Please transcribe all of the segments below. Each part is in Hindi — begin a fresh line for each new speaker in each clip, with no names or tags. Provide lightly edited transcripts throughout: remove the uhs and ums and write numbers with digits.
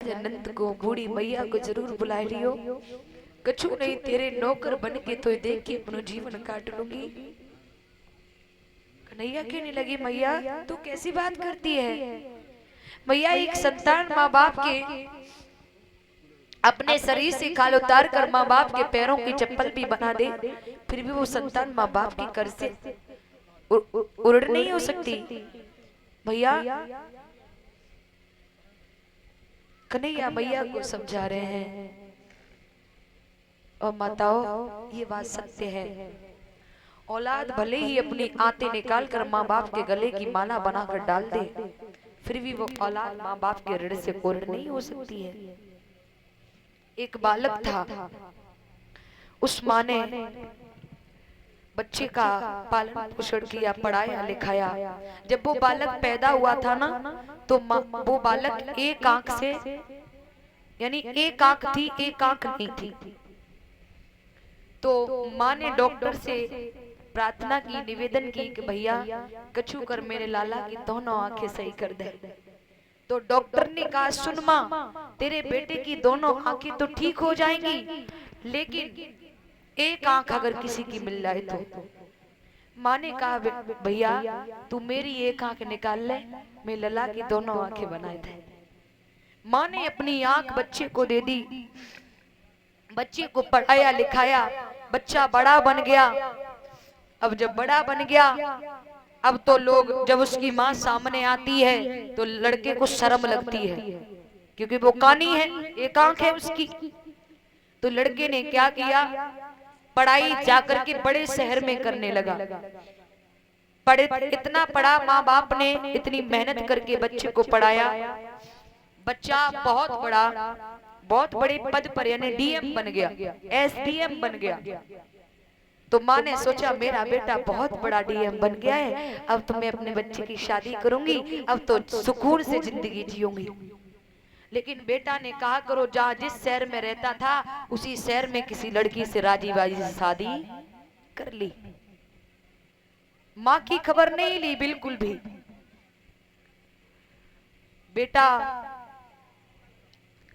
राजा नंद को बूढ़ी मैया को जरूर बुला लियो। कछु नहीं तेरे नौकर बन के तो देख के अपना जीवन काट लूंगी। कन्हैया कहने लगी मैया तू कैसी बात करती है। मैया एक संतान माँ बाप के अपने शरीर से खाल उतार कर माँ बाप के पैरों की चप्पल भी बना दे, फिर भी वो संतान माँ बाप की कर्ज से उड़ नहीं हो सकती। भैया कन्हैया मैया को समझा रहे हैं और माताओं ये बात सत्य है। औलाद भले ही अपनी आंतें निकाल कर माँ बाप के गले की माला बनाकर डाल दे, फिर भी वो औलाद माँ बाप के ऋण से पूर्ण नहीं हो सकती है। एक बालक था, उस माँ ने बच्चे का पालन पोषण किया, पढ़ाया लिखाया। जब वो बालक पैदा हुआ था ना, तो वो बालक एक आंख से, यानी एक आंख थी एक आंख नहीं थी। तो माँ ने डॉक्टर से प्रार्थना की, निवेदन की कि भैया कछु कर मेरे लाला की दोनों आंखें सही कर दे। तो डॉक्टर ने कहा सुन माँ, तेरे बेटे की दोनों आंखें तो ठीक हो जाएंगी, लेकिन एक आंख अगर किसी की मिल जाए तो। माँ ने कहा भैया तू मेरी एक आंख निकाल ले, मैं लला की दोनों आंखें बनाए थे। माँ ने अपनी आंख बच्चे को दे दी, बच्चे को पढ़ाया लिखाया, बच्चा बड़ा बन गया। अब जब बड़ा बन गया, अब तो लोग जब उसकी माँ सामने आती है तो लड़के को शर्म लगती है, क्योंकि वो कानी है, एक आंख है उसकी। तो लड़के ने क्या किया, पढ़ाई जाकर के बड़े शहर में करने लगा। पढ़े इतना पढ़ा, माँ बाप ने इतनी मेहनत करके बच्चे को पढ़ाया, बच्चा बहुत बड़ा, बहुत बड़े पद पर यानी डीएम बन गया, एसडीएम बन गया। तो माँ ने सोचा मेरा बेटा बहुत बड़ा डीएम बन गया है, अब तो मैं अपने बच्चे की शादी करूंगी, अब तो सुकून से जिंदगी जीऊंगी। लेकिन बेटा ने कहा करो जहाँ जिस शहर में रहता था उसी शहर में किसी लड़की से राजी बाजी से शादी कर ली। माँ की खबर नहीं ली बिल्कुल भी। बेटा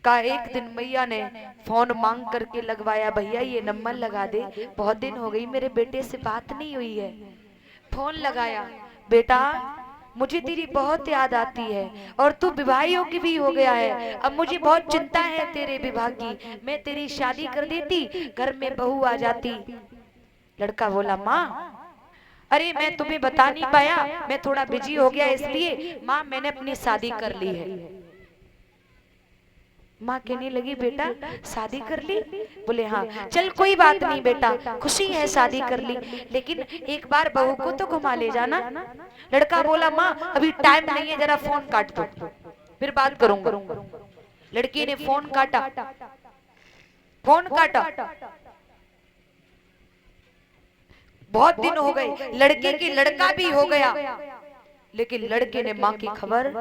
का एक दिन मैया ने फोन मांग करके लगवाया, भैया ये नंबर लगा दे, बहुत दिन हो गई मेरे बेटे से बात नहीं हुई है। फोन लगाया, बेटा मुझे तेरी बहुत याद आती है और तू विवाहियों की भी हो गया है, अब मुझे बहुत चिंता है तेरे विवाह की, मैं तेरी शादी कर देती, घर में बहू आ जाती। लड़का बोला माँ अरे मैं तुम्हें बता नहीं पाया, मैं थोड़ा बिजी हो गया इसलिए, माँ मैंने अपनी शादी कर ली है। माँ कहने लगी बेटा शादी कर ली? बोले हाँ। चल कोई बात नहीं बेटा, खुशी है शादी कर ली, लेकिन एक बार बहू को तो घुमा ले जाना। लड़का बोला माँ अभी टाइम नहीं है, जरा फोन काट दो फिर बात करूंगा। लड़की ने फोन काटा, फोन काटा, बहुत दिन हो गए, लड़के की लड़का भी हो गया, लेकिन लड़के ने माँ की खबर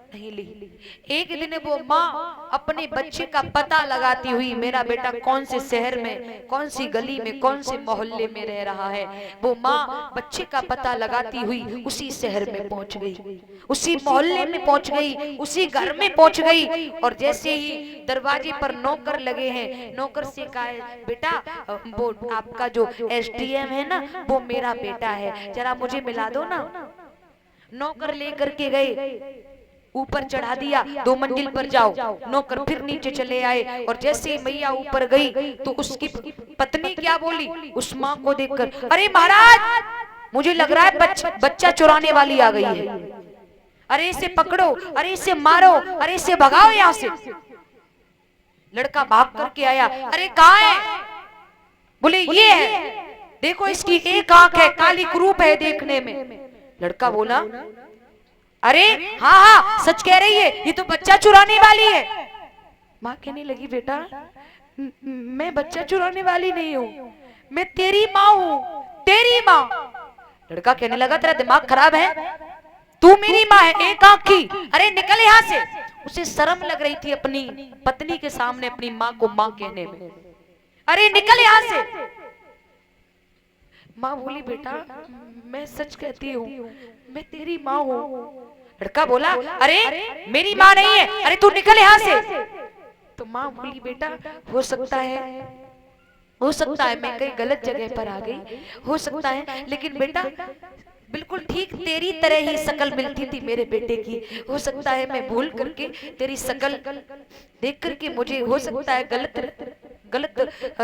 नहीं ली। एक दिन वो माँ अपने बच्चे का पता लगाती हुई, मेरा बेटा कौन से शहर में, कौन सी गली में, कौन से मोहल्ले में रह रहा है, वो माँ बच्चे का पता लगाती हुई उसी शहर में पहुंच गई, उसी मोहल्ले में पहुंच गई, उसी घर में पहुंच गई। और जैसे ही दरवाजे पर नौकर लगे हैं, नौकर से कहा बेटा वो आपका जो एसडीएम है ना वो मेरा बेटा है, जरा मुझे मिला दो ना। नौकर लेकर के गए, ऊपर चढ़ा दिया, 2 मंजिल पर जाओ। नौकर फिर नीचे चले आए और जैसे ही मैया ऊपर गई तो उसकी पत्नी क्या बोली, उस माँ को देखकर, अरे महाराज मुझे लग रहा है बच्चा चुराने वाली आ गई है, अरे इसे पकड़ो, अरे इसे मारो, अरे इसे भगाओ यहाँ से। लड़का भाग करके आया, अरे कहाँ है? बोले ये है, देखो इसकी एक आंख है, काली कुरूप है देखने में। लड़का बोला अरे हाँ हाँ सच कह रही है, ये तो बच्चा चुराने वाली है। माँ कहने लगी बेटा मैं बच्चा चुराने वाली नहीं हूँ, मैं तेरी माँ हूँ, तेरी माँ। लड़का कहने लगा तेरा दिमाग खराब है, तू मेरी माँ है एक आंख की, अरे निकल यहाँ से। उसे शर्म लग रही थी अपनी पत्नी के सामने अपनी माँ को माँ कहने में, अरे निकल यहाँ से। माँ बोली बेटा मैं सच कहती हूँ, मैं तेरी माँ हूँ। लड़का बोला अरे मेरी माँ नहीं है, अरे तू निकल यहाँ से। माँ बोली बेटा हो सकता है मैं कहीं गलत जगह पर आ गई, हो सकता है, लेकिन बेटा बिल्कुल ठीक तेरी तरह ही शकल मिलती थी मेरे बेटे की। हो सकता है मैं भूल करके तेरी शकल देख करके मुझे हो सकता है गलत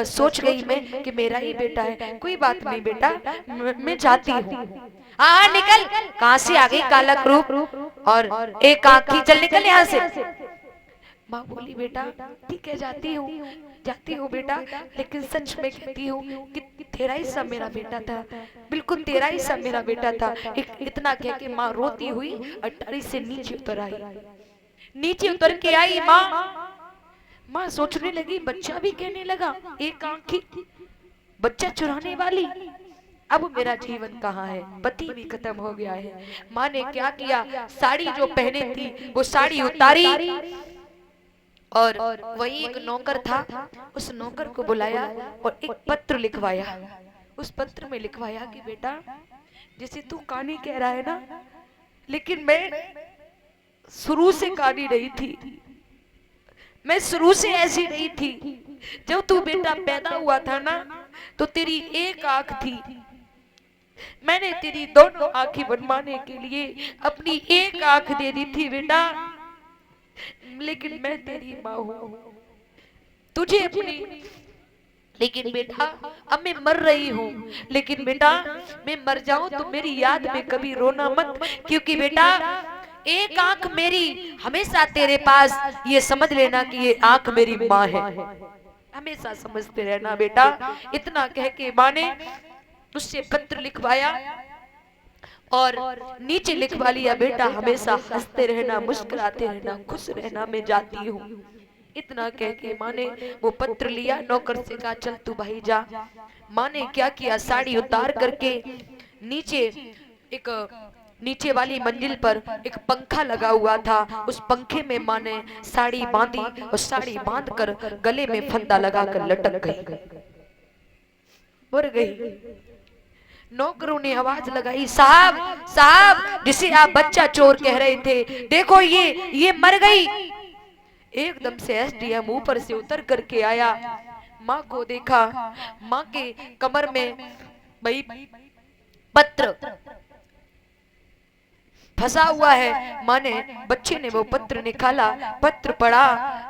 सोच गई मैं कि मेरा ही बेटा है। कोई बात नहीं बेटा, मैं जाती हूँ। हाँ निकल, कहाँ से आ गई काला क्रूप और एक आँखी, चल निकल यहाँ से। माँ बोली बेटा ठीक है जाती हूँ बेटा, लेकिन सच में कहती हूँ कि तेरा ही सा मेरा बेटा था, बिल्कुल तेरा ही सा मेरा बेटा था। इतना कह के माँ रोती हुई अटारी से नीचे उतर आई। नीचे उतर के आई माँ सोचने लगी, बच्चा भी कहने लगा एक आंखी, बच्चा चुराने वाली, अब मेरा जीवन कहाँ है, पति भी खत्म हो गया है। माँ ने क्या किया, साड़ी जो पहने थी वो साड़ी उतारी और वही एक नौकर था, उस नौकर को बुलाया और एक पत्र लिखवाया। उस पत्र में लिखवाया कि बेटा जैसे तू कहानी कह रहा है ना, लेकिन मैं शुरू से कहानी नहीं थी, मैं शुरू से ऐसी नहीं थी। जब तू बेटा पैदा हुआ था ना तो तेरी एक आंख थी, मैंने तेरी दोनों आंखें बनवाने के लिए अपनी एक आंख दे दी थी बेटा, लेकिन मैं तेरी माँ हूं तुझे अपनी, लेकिन बेटा अब मैं मर रही हूँ, लेकिन बेटा मैं मर जाऊं तो मेरी याद में कभी रोना मत, क्योंकि बेटा एक आंख मेरी हमेशा तेरे पास, ये समझ लेना कि ये आंख मेरी माँ है, हमेशा समझते रहना बेटा। इतना कह के माँ ने उससे पत्र लिखवाया और नीचे लिखवा लिया बेटा हमेशा हंसते रहना, मुस्कुराते रहना, खुश रहना, मैं जाती हूँ। इतना कह के माँ ने वो पत्र लिया, नौकर से कहा चल तू भाई जा। माँ ने क्या किया, साड़ी उतार करके नीचे वाली मंजिल पर एक पंखा लगा हुआ था, उस पंखे में माँ ने साड़ी बांधी और साड़ी बांध कर गले में फंदा लगाकर लटक गई, मर गई। नौकरों ने आवाज लगाई, साहब साहब जिसे आप बच्चा चोर कह रहे थे, देखो ये मर गई। एकदम से एसडीएम ऊपर से उतर करके आया, माँ को देखा, माँ के कमर में भाई पत्र फंसा हुआ है। माँ ने, बच्चे ने वो पत्र निकाला, पत्र पढ़ा,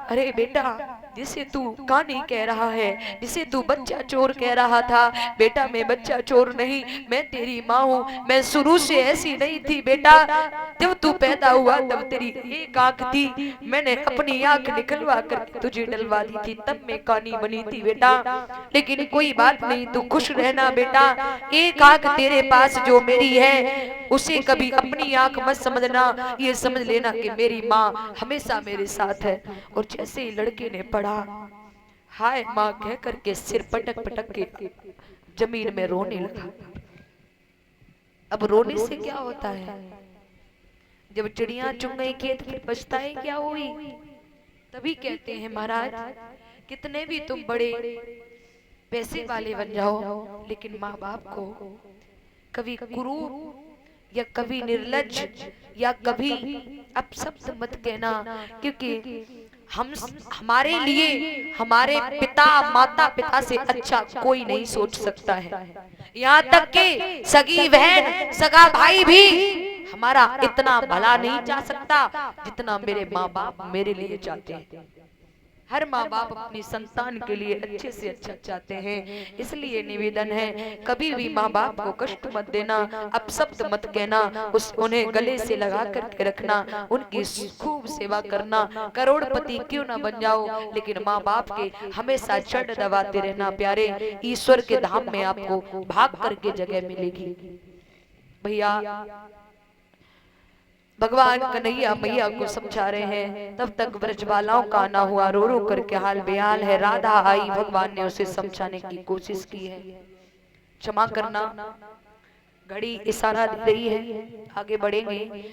अरे बेटा जिसे तू कहानी कह रहा है, जिसे तू बच्चा चोर कह रहा था, बेटा मैं बच्चा चोर नहीं, मैं तेरी माँ हूँ, मैं शुरू से ऐसी नहीं थी बेटा, जब तू पैदा हुआ तब तेरी एक आंख थी, मैंने अपनी आंख निकलवा कर तुझे डलवा दी थी, तब मैं कहानी बनी थी बेटा, लेकिन कोई बात नहीं, तू खुश रहना बेटा, एक आंख तेरे पास जो मेरी है उसे कभी अपनी आंख मत समझना, ये समझ लेना कि मेरी माँ हमेशा मेरे साथ है। और जैसे ही लड़के ने पढ़ा, हाय माँ कह करके सिर पटक पटक के जमीन में रोने लगा। अब रोने से क्या होता है, जब चिड़िया चुग गई खेत फिर पछताए क्या हुई, तभी कहते हैं महाराज कितने भी तुम बड़े पैसे वाले बन जाओ, लेकिन माँ बाप को कभी क्रूर या कभी निर्लज्ज या कभी अपशब्द मत कहना, क्योंकि हमारे लिए हमारे पिता माता पिता से अच्छा कोई नहीं सोच सकता है। यहाँ तक कि सगी बहन सगा भाई भी हमारा इतना भला नहीं चाह सकता जितना मेरे माँ बाप मेरे लिए चाहते हैं। हर माँ बाप अपनी संतान के लिए अच्छे से अच्छा चाहते हैं, इसलिए निवेदन है कभी भी माँ बाप को कष्ट मत देना, अपशब्द मत कहना, उन्हें गले से लगा करके रखना, उनकी खूब सेवा करना, करोड़पति क्यों ना बन जाओ, लेकिन माँ बाप के हमेशा चरण दबाते रहना प्यारे, ईश्वर के धाम में आपको भाग करके जगह मिलेगी। भैया भगवान कन्हैया मैया को समझा रहे हैं, तब तक ब्रजबालाओं का आना हुआ, रो रो करके हाल बेहाल है। राधा आई, भगवान ने उसे समझाने की कोशिश की है, क्षमा करना, घड़ी इशारा दे रही है, आगे बढ़ेंगे।